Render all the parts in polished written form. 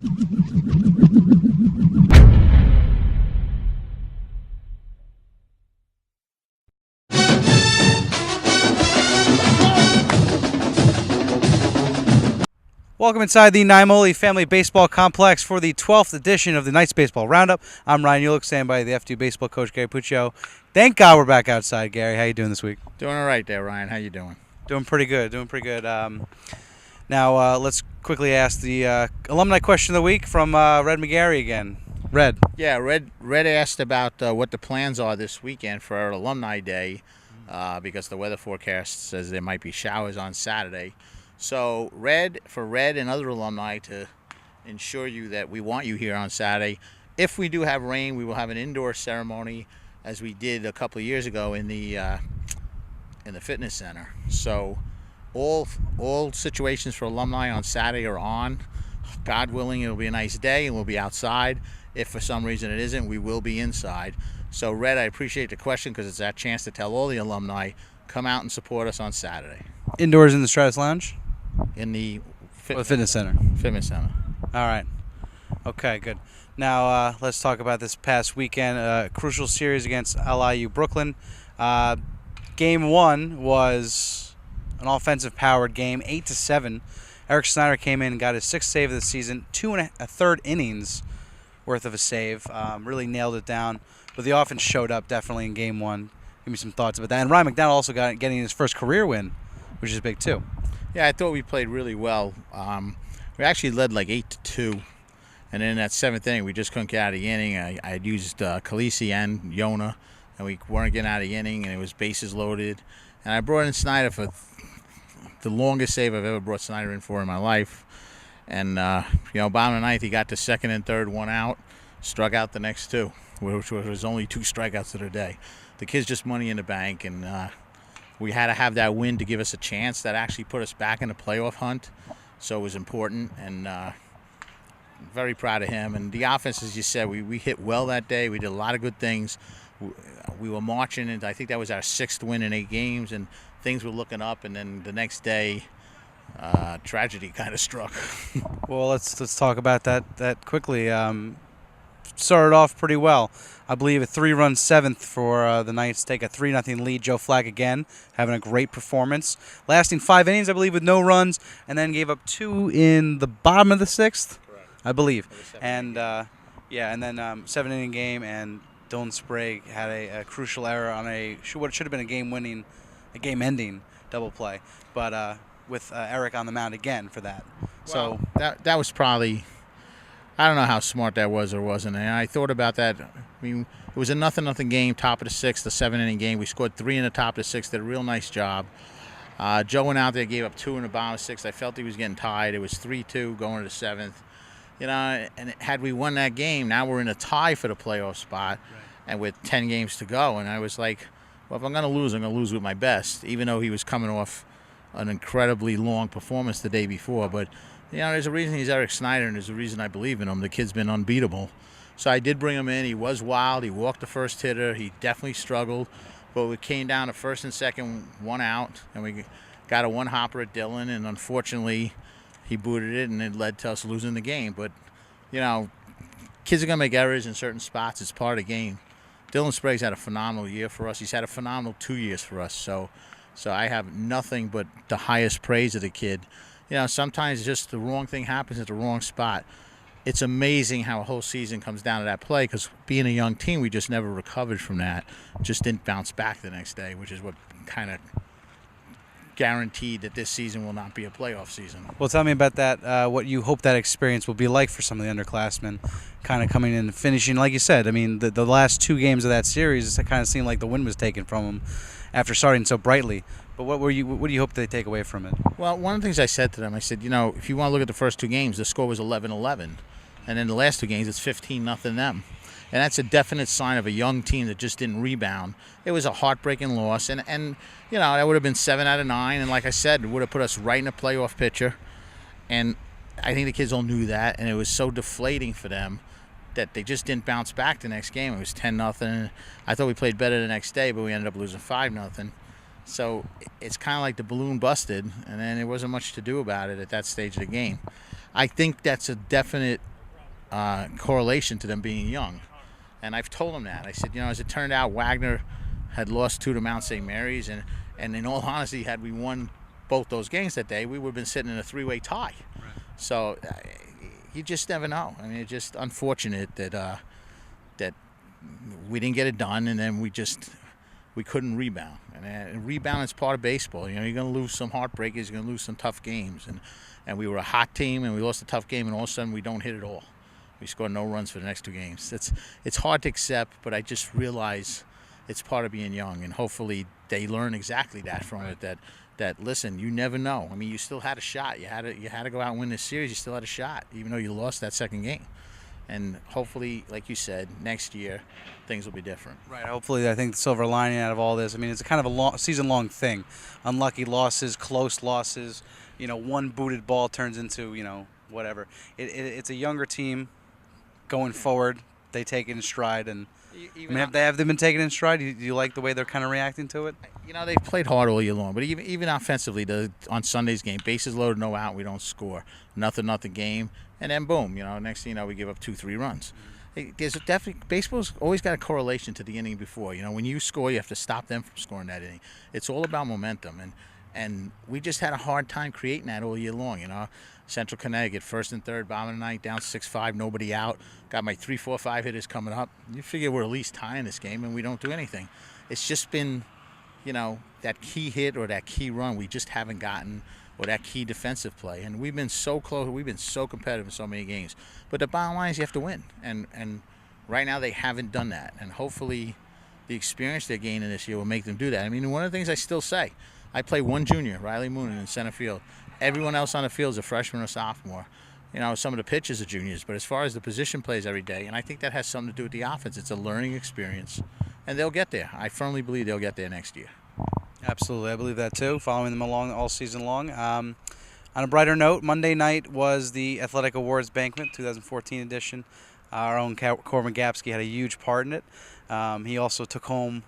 Welcome inside the Naimoli Family Baseball Complex for the 12th edition of the Knights Baseball Roundup. I'm Ryan Uhlich, standing by the F2 baseball coach, Gary Puccio. Thank God we're back outside, Gary. How you doing this week? Doing all right there, Ryan. How you doing? Doing pretty good. Now, let's quickly ask the alumni question of the week from Red McGarry again. Red. Yeah, Red asked about what the plans are this weekend for our Alumni Day because the weather forecast says there might be showers on Saturday. So Red and other alumni, to ensure you that we want you here on Saturday. If we do have rain, we will have an indoor ceremony, as we did a couple of years ago in the fitness center. So all situations for alumni on Saturday are on. God willing, it'll be a nice day and we'll be outside. If for some reason it isn't, we will be inside. So Red, I appreciate the question because it's that chance to tell all the alumni, come out and support us on Saturday. Indoors in the Stratus Lounge? In the fitness center. Fitness center. All right. Okay, good. Now let's talk about this past weekend. Crucial series against LIU Brooklyn. Game 1 was an offensive-powered game, 8-7. Eric Snyder came in and got his 6th save of the season, 2 1/3 innings worth of a save. Really nailed it down. But the offense showed up definitely in Game 1. Give me some thoughts about that. And Ryan McDonald also getting his first career win, which is big too. Yeah, I thought we played really well. We actually led like 8-2. And then in that 7th inning, we just couldn't get out of the inning. I had used Khaleesi and Yona, and we weren't getting out of the inning, and it was bases loaded. And I brought in Snyder for the longest save I've ever brought Snyder in for in my life. And, bottom of the 9th, he got to 2nd and 3rd, 1 out, struck out the next 2, which was only 2 strikeouts of the day. The kid's just money in the bank, and we had to have that win to give us a chance. That actually put us back in the playoff hunt, so it was important, and very proud of him. And the offense, as you said, we hit well that day. We did a lot of good things. We were marching, and I think that was our 6th win in 8 games, and things were looking up. And then the next day, tragedy kind of struck. Well, let's talk about that quickly. Started off pretty well. I believe a 3-run 7th for the Knights, take a 3-0 lead. Joe Flagg again having a great performance, lasting 5 innings, I believe, with no runs, and then gave up 2 in the bottom of the 6th, correct, I believe. And and then 7-inning game, and Dylan Sprague had a crucial error on what should have been a game-ending double play, but with Eric on the mound again for that. Well, so that was probably, I don't know how smart that was or wasn't. And I thought about that. I mean, it was a 0-0 game, top of the 6th, the 7-inning game. We scored 3 in the top of the 6th, did a real nice job. Joe went out there, gave up 2 in the bottom of the 6th. I felt he was getting tied. It was 3-2 going to the 7th. And had we won that game, now we're in a tie for the playoff spot, right, and with 10 games to go. And I was like, well, if I'm going to lose, I'm going to lose with my best, even though he was coming off an incredibly long performance the day before. But there's a reason he's Eric Snyder, and there's a reason I believe in him. The kid's been unbeatable. So I did bring him in. He was wild. He walked the first hitter. He definitely struggled. But we came down to 1st and 2nd, 1 out, and we got a 1-hopper at Dylan, and unfortunately he booted it, and it led to us losing the game. But, kids are going to make errors in certain spots. It's part of the game. Dylan Sprague's had a phenomenal year for us. He's had a phenomenal 2 years for us. So I have nothing but the highest praise of the kid. Sometimes just the wrong thing happens at the wrong spot. It's amazing how a whole season comes down to that play, because being a young team, we just never recovered from that. Just didn't bounce back the next day, which is what kind of guaranteed that this season will not be a playoff season. Well, tell me about that, what you hope that experience will be like for some of the underclassmen kind of coming in and finishing. Like you said, I mean, the last 2 games of that series, it kind of seemed like the wind was taken from them after starting so brightly. But what do you hope they take away from it? Well, one of the things I said to them, I said, if you want to look at the first 2 games, the score was 11-11. And then the last 2 games, it's 15-0 them. And that's a definite sign of a young team that just didn't rebound. It was a heartbreaking loss. And that would have been 7 out of 9. And like I said, it would have put us right in a playoff picture. And I think the kids all knew that. And it was so deflating for them that they just didn't bounce back the next game. It was 10-0. I thought we played better the next day, but we ended up losing 5-0. So it's kind of like the balloon busted, and then there wasn't much to do about it at that stage of the game. I think that's a definite correlation to them being young. And I've told them that. I said, as it turned out, Wagner had lost 2 to Mount St. Mary's, and in all honesty, had we won both those games that day, we would have been sitting in a 3-way tie. Right. So you just never know. I mean, it's just unfortunate that that we didn't get it done, and then we couldn't rebound. And rebound is part of baseball. You're going to lose some heartbreakers, you're going to lose some tough games, and we were a hot team, and we lost a tough game, and all of a sudden we don't hit it all. We scored no runs for the next 2 games. It's hard to accept, but I just realize it's part of being young, and hopefully they learn exactly that from it. That listen, you never know. I mean, you still had a shot. You had to go out and win this series. You still had a shot, even though you lost that second game. And hopefully, like you said, next year things will be different. Right. Hopefully, I think the silver lining out of all this. I mean, it's kind of a season-long thing. Unlucky losses, close losses. One booted ball turns into whatever. It's a younger team. Going forward, they take it in stride, and have they been taken in stride? Do you like the way they're kind of reacting to it? They've played hard all year long, but even offensively, on Sunday's game, bases loaded, no out, we don't score, nothing game, and then boom, next thing you know, we give up 2-3 runs. There's definitely baseball's always got a correlation to the inning before. When you score, you have to stop them from scoring that inning. It's all about momentum, and we just had a hard time creating that all year long. Central Connecticut, first and third, bottom of the ninth, down 6-5, nobody out. Got my 3, 4, 5 hitters coming up. You figure we're at least tying this game, and we don't do anything. It's just been, that key hit or that key run we just haven't gotten, or that key defensive play. And we've been so close. We've been so competitive in so many games. But the bottom line is you have to win. And right now they haven't done that. And hopefully the experience they're gaining this year will make them do that. I mean, one of the things I still say, I play one junior, Riley Moonen, in center field. Everyone else on the field is a freshman or sophomore. Some of the pitchers are juniors, but as far as the position plays every day, and I think that has something to do with the offense. It's a learning experience, and they'll get there. I firmly believe they'll get there next year. Absolutely. I believe that too, following them along all season long. On a brighter note, Monday night was the Athletic Awards Banquet, 2014 edition. Our own Corbin Gapski had a huge part in it. He also took home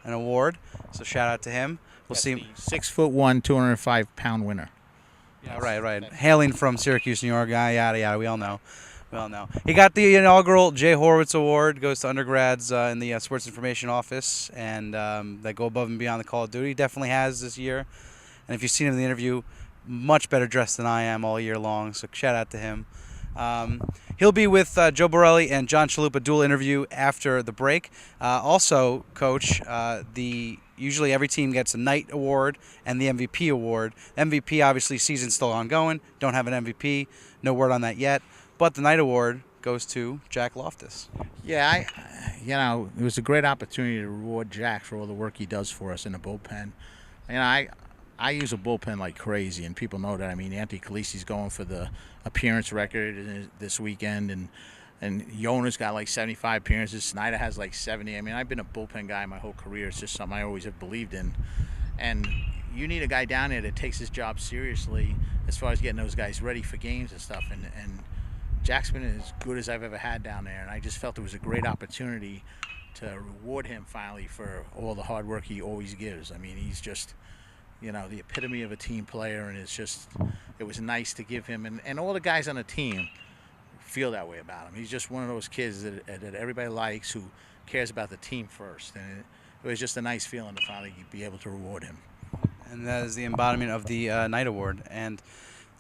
an award, so shout out to him. We'll see him. 6'1", 205-pound winner. Yeah, right. Hailing from Syracuse, New York, yada yada. We all know. He got the inaugural Jay Horwitz Award. Goes to undergrads in the Sports Information Office, and that go above and beyond the call of duty. He definitely has this year. And if you've seen him in the interview, much better dressed than I am all year long. So shout out to him. He'll be with Joe Borelli and John Chalupa dual interview after the break. Also, Coach, usually every team gets a night award and the MVP award. MVP, obviously, season's still ongoing. Don't have an MVP. No word on that yet. But the night award goes to Jack Loftus. Yeah, it was a great opportunity to reward Jack for all the work he does for us in the bullpen. I use a bullpen like crazy, and people know that. I mean, Anthony Calisi's going for the appearance record this weekend, and Yona's got like 75 appearances. Snyder has like 70. I mean, I've been a bullpen guy my whole career. It's just something I always have believed in. And you need a guy down there that takes his job seriously as far as getting those guys ready for games and stuff. And Jack's been as good as I've ever had down there, and I just felt it was a great opportunity to reward him finally for all the hard work he always gives. I mean, he's just, the epitome of a team player, and it was nice to give him, and all the guys on the team feel that way about him. He's just one of those kids that everybody likes, who cares about the team first, and it was just a nice feeling to finally be able to reward him. And that is the embodiment of the night award. And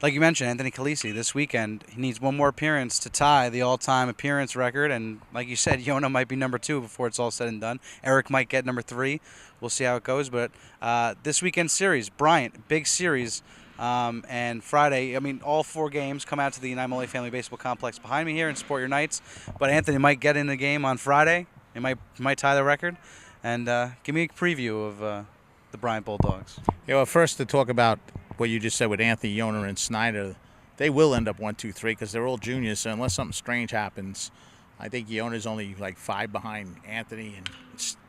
like you mentioned, Anthony Calisi, this weekend, he needs one more appearance to tie the all-time appearance record. And like you said, Yona might be number 2 before it's all said and done. Eric might get number 3. We'll see how it goes. But this weekend series, Bryant, big series. And Friday, I mean, all 4 games come out to the Naimoli Family Baseball Complex behind me here and support your Nights. But Anthony might get in the game on Friday. He might tie the record. And give me a preview of the Bryant Bulldogs. Yeah, well, first to talk about what you just said with Anthony, Yona, and Snyder, they will end up 1, 2, 3 because they're all juniors. So unless something strange happens, I think Yona's only like 5 behind Anthony, and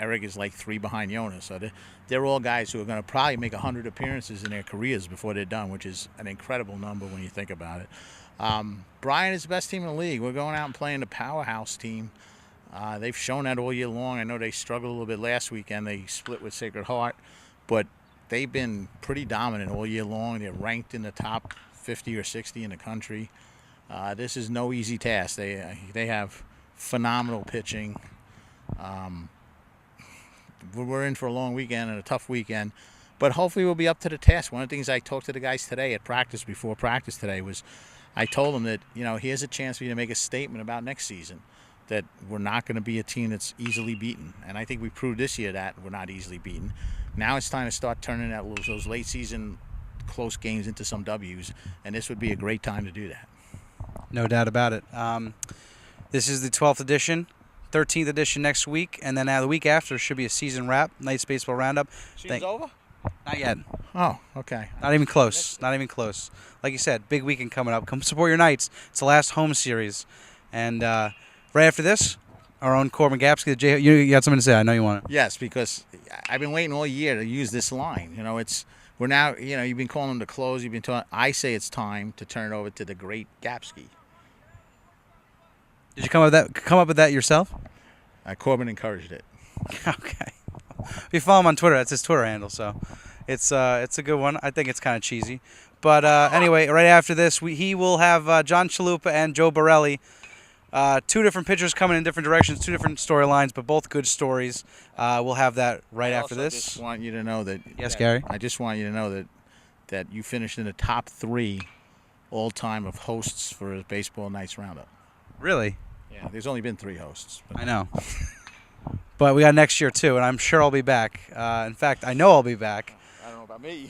Eric is like 3 behind Yona. So they're all guys who are going to probably make 100 appearances in their careers before they're done, which is an incredible number when you think about it. Bryant is the best team in the league. We're going out and playing the powerhouse team. They've shown that all year long. I know they struggled a little bit last weekend. They split with Sacred Heart, but they've been pretty dominant all year long. They're ranked in the top 50 or 60 in the country. This is no easy task. They have phenomenal pitching. We're in for a long weekend and a tough weekend, but hopefully we'll be up to the task. One of the things I talked to the guys today at practice, before practice today, was I told them that, here's a chance for you to make a statement about next season, that we're not going to be a team that's easily beaten. And I think we proved this year that we're not easily beaten. Now it's time to start turning those late season close games into some W's, and this would be a great time to do that. No doubt about it. This is the 12th edition. 13th edition next week, and then the week after should be a season wrap, Knights Baseball Roundup. Season's over? Not yet. Oh, okay. Not even close. Not even close. Like you said, big weekend coming up. Come support your Knights. It's the last home series. And right after this, our own Corbin Gapski. You got something to say? I know you want it. Yes, because I've been waiting all year to use this line. We're now, you've been calling them to close. You've been talking. I say it's time to turn it over to the great Gapski. Did you come up with that yourself? Corbin encouraged it. Okay. If you follow him on Twitter, that's his Twitter handle, so it's a good one. I think it's kind of cheesy. But anyway, right after this, he will have John Chalupa and Joe Borelli, two different pitchers coming in different directions, two different storylines, but both good stories. We'll have that right after this. I just want you to know that. Yes, Gary? I just want you to know that you finished in the top 3 all-time of hosts for a Baseball Nights Roundup. Really? Yeah, there's only been 3 hosts. I know. But we got next year, too, and I'm sure I'll be back. In fact, I know I'll be back. I don't know about me.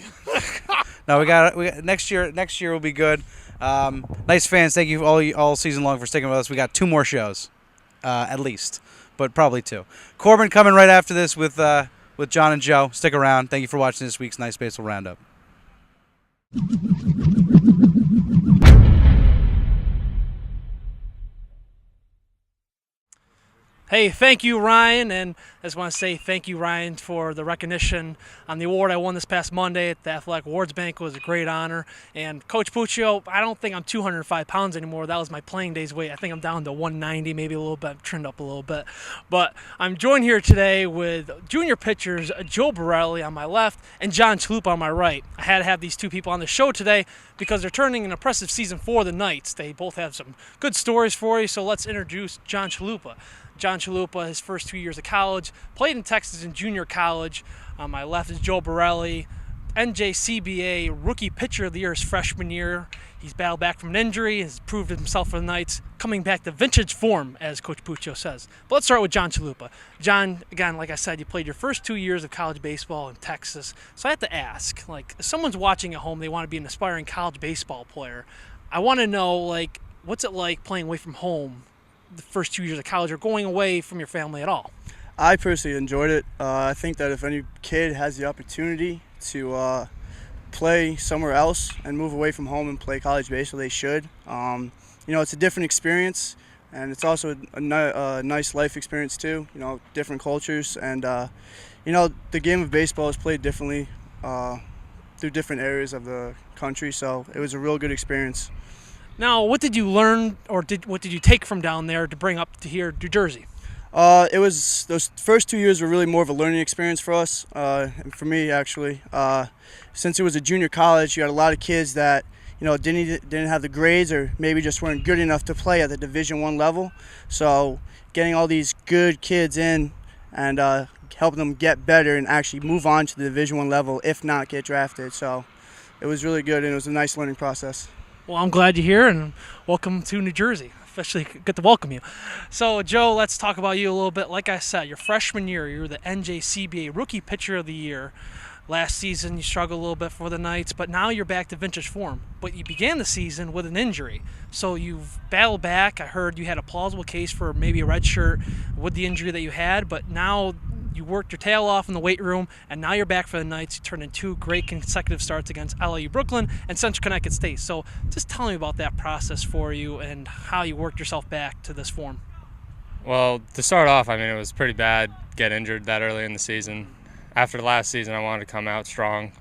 No, we got next year. Next year will be good. Nice fans, thank you all season long for sticking with us. We got 2 more shows, at least, but probably 2. Corbin coming right after this with John and Joe. Stick around. Thank you for watching this week's Nice Baseball Roundup. Hey, thank you, Ryan, and I just want to say thank you, Ryan, for the recognition on the award I won this past Monday at the Athletic Awards Banquet. It was a great honor. And Coach Puccio, I don't think I'm 205 pounds anymore. That was my playing days weight. I think I'm down to 190, maybe a little bit, trimmed up a little bit. But I'm joined here today with junior pitchers Joe Borelli on my left and John Chalupa on my right. I had to have these 2 people on the show today because they're turning an impressive season for the Knights. They both have some good stories for you, so let's introduce John Chalupa. John Chalupa, his first 2 years of college, played in Texas in junior college. On my left is Joe Borelli, NJCBA Rookie Pitcher of the Year his freshman year. He's battled back from an injury, has proved himself for the Knights, coming back to vintage form, as Coach Puccio says. But let's start with John Chalupa. John, again, like I said, you played your first 2 years of college baseball in Texas. So I have to ask, if someone's watching at home, they want to be an aspiring college baseball player. I want to know, what's it like playing away from home the first 2 years of college, or going away from your family at all? I personally enjoyed it. I think that if any kid has the opportunity to play somewhere else and move away from home and play college baseball, they should. It's a different experience, and it's also a nice life experience too. Different cultures, and the game of baseball is played differently through different areas of the country. So it was a real good experience. Now, what did you learn, or what did you take from down there to bring up to here, New Jersey? It was those first 2 years were really more of a learning experience for us, and for me actually. Since it was a junior college, you had a lot of kids that didn't have the grades, or maybe just weren't good enough to play at the Division I level. So getting all these good kids in and helping them get better and actually move on to the Division I level, if not get drafted. So it was really good, and it was a nice learning process. Well, I'm glad you're here, and welcome to New Jersey. Especially good to welcome you. So, Joe, let's talk about you a little bit. Like I said, your freshman year, you were the NJCBA Rookie Pitcher of the Year. Last season, you struggled a little bit for the Knights, but now you're back to vintage form. But you began the season with an injury. So you've battled back. I heard you had a plausible case for maybe a red shirt with the injury that you had, but now you worked your tail off in the weight room, and now you're back for the Knights. You turned in 2 great consecutive starts against LIU Brooklyn and Central Connecticut State. So just tell me about that process for you and how you worked yourself back to this form. Well, to start off, it was pretty bad get injured that early in the season. After the last season, I wanted to come out strong,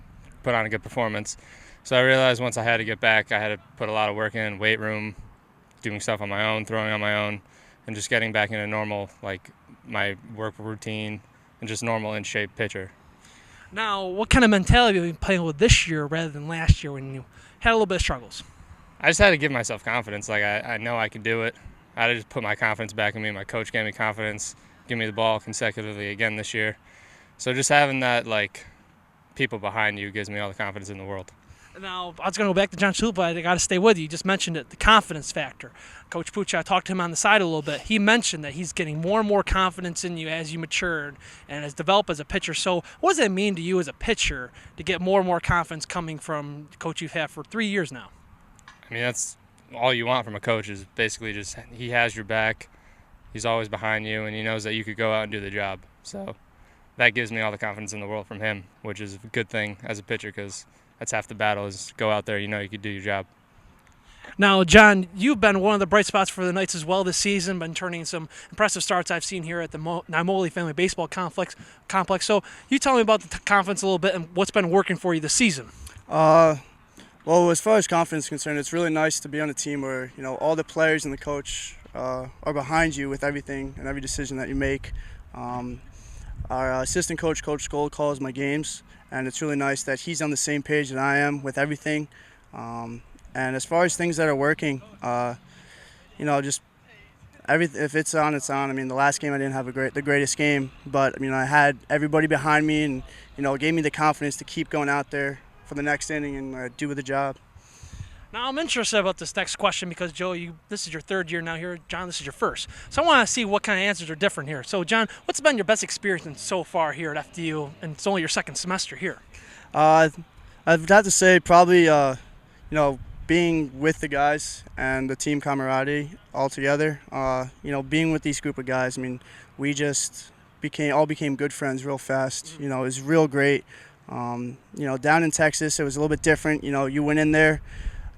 put on a good performance. So I realized once I had to get back, I had to put a lot of work in, weight room, doing stuff on my own, throwing on my own, and just getting back into normal, my work routine, and just normal in-shape pitcher. Now, what kind of mentality have you been playing with this year rather than last year when you had a little bit of struggles? I just had to give myself confidence. Like, I know I can do it. I had to just put my confidence back in me. My coach gave me confidence, give me the ball consecutively again this year. So just having that, like, people behind you gives me all the confidence in the world. Now, I was going to go back to John Chalupa. I got to stay with you. You just mentioned it, the confidence factor. Coach Puccio, I talked to him on the side a little bit. He mentioned that he's getting more and more confidence in you as you matured and has developed as a pitcher. So what does that mean to you as a pitcher to get more and more confidence coming from the coach you've had for 3 years now? I mean, that's all you want from a coach is basically just he has your back. He's always behind you, and he knows that you could go out and do the job. So that gives me all the confidence in the world from him, which is a good thing as a pitcher because that's half the battle is go out there, you know you could do your job. Now, John, you've been one of the bright spots for the Knights as well this season, been turning some impressive starts I've seen here at the Naimoli Family Baseball Complex. So you tell me about the confidence a little bit and what's been working for you this season. Well, as far as confidence is concerned, it's really nice to be on a team where, you know, all the players and the coach are behind you with everything and every decision that you make. Our assistant coach, Coach Skoll, calls my games, and it's really nice that he's on the same page that I am with everything. And as far as things that are working, you know, just if it's on, it's on. I mean, the last game I didn't have the greatest game, but I mean, I had everybody behind me, and you know, it gave me the confidence to keep going out there for the next inning and do the job. Now, I'm interested about this next question because, Joe, this is your third year now here. John, this is your first. So I want to see what kind of answers are different here. So, John, what's been your best experience so far here at FDU, and it's only your second semester here? I'd have to say probably, you know, being with the guys and the team camaraderie all together. You know, being with these group of guys, I mean, we just became good friends real fast. You know, it was real great. You know, down in Texas, it was a little bit different. You know, you went in there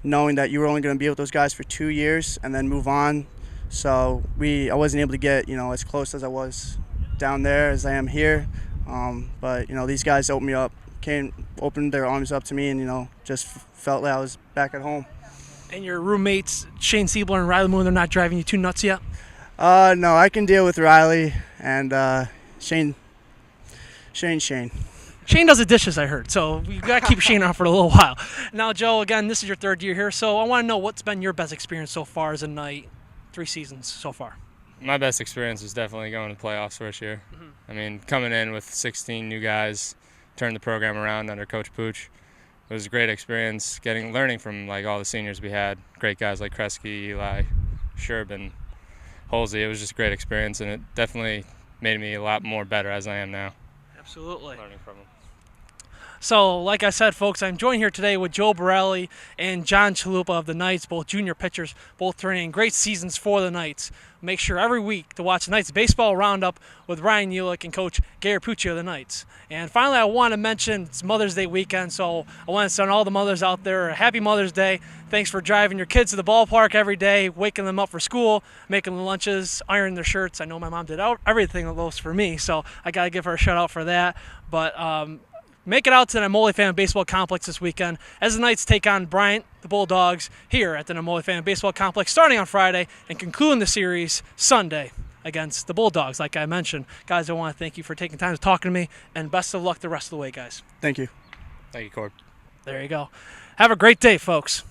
knowing that you were only going to be with those guys for 2 years and then move on. So I wasn't able to get, you know, as close as I was down there as I am here. But, you know, these guys opened their arms up to me and, you know, just felt like I was back at home. And your roommates, Shane Siebler and Riley Moon, they're not driving you too nuts yet? No, I can deal with Riley and Shane. Shane does the dishes, I heard, so we've got to keep Shane on for a little while. Now, Joe, again, this is your third year here, so I want to know what's been your best experience so far as a Knight, 3 seasons so far. My best experience was definitely going to the playoffs first year. I mean, coming in with 16 new guys, turned the program around under Coach Pooch. It was a great experience learning from like all the seniors we had. Great guys like Kresge, Eli, Sherbin, Holsey. It was just a great experience, and it definitely made me a lot more better as I am now. Absolutely. Learning from them. So, like I said, folks, I'm joined here today with Joe Borelli and John Chalupa of the Knights, both junior pitchers, both turning great seasons for the Knights. Make sure every week to watch the Knights Baseball Roundup with Ryan Uhlich and Coach Gary Puccio of the Knights. And finally, I want to mention it's Mother's Day weekend, so I want to send all the mothers out there a happy Mother's Day. Thanks for driving your kids to the ballpark every day, waking them up for school, making them lunches, ironing their shirts. I know my mom did everything of those for me, so I got to give her a shout out for that. But make it out to the Naimoli Family Baseball Complex this weekend as the Knights take on Bryant, the Bulldogs, here at the Naimoli Family Baseball Complex starting on Friday and concluding the series Sunday against the Bulldogs, like I mentioned. Guys, I want to thank you for taking time to talk to me, and best of luck the rest of the way, guys. Thank you. Thank you, Corb. There you go. Have a great day, folks.